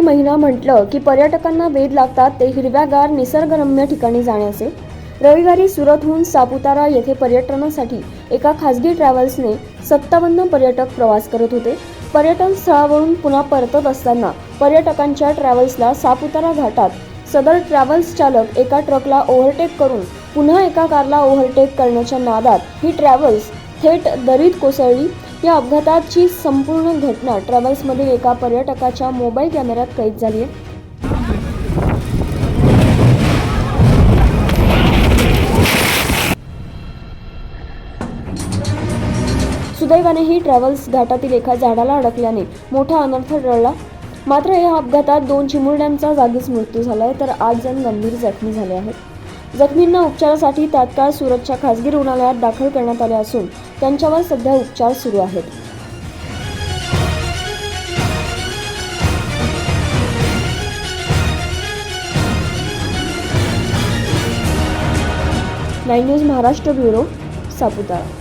February महिना म्हटलं की पर्यटकांना वेध लागतात ते हिरव्यागार निसर्गरम्य ठिकाणी जाण्याचे। रविवारी सुरतहून सापुतारा येथे पर्यटनासाठी एका खासगी ट्रॅव्हल्सने 57 पर्यटक प्रवास करत होते। पर्यटन स्थळावरून पुन्हा परतत असताना पर्यटकांच्या ट्रॅव्हल्सला सापुतारा घाटात सदर ट्रॅव्हल्स चालक एका ट्रकला ओव्हरटेक करून पुन्हा एका कारला ओव्हरटेक करण्याच्या नादात ही ट्रॅव्हल्स थेट दरीत कोसळली। या अपघाताची संपूर्ण घटना ट्रॅव्हल्समधील एका पर्यटकाच्या मोबाईल कॅमेऱ्यात कैद झाली आहे। सुदैवाने ही ट्रॅव्हल्स घाटातील एका झाडाला अडकल्याने मोठा अनर्थ टळला। मात्र या अपघातात 2 चिमुरड्यांचा जागीच मृत्यू झालाय तर 8 जण गंभीर जखमी झाले आहेत। जखमींना उपचारासाठी तात्काळ सुरतच्या खासगी रुग्णालयात दाखल करण्यात आले असून त्यांच्यावर सध्या उपचार सुरू आहेत। 9 न्यूज महाराष्ट्र ब्युरो, सापुतारा।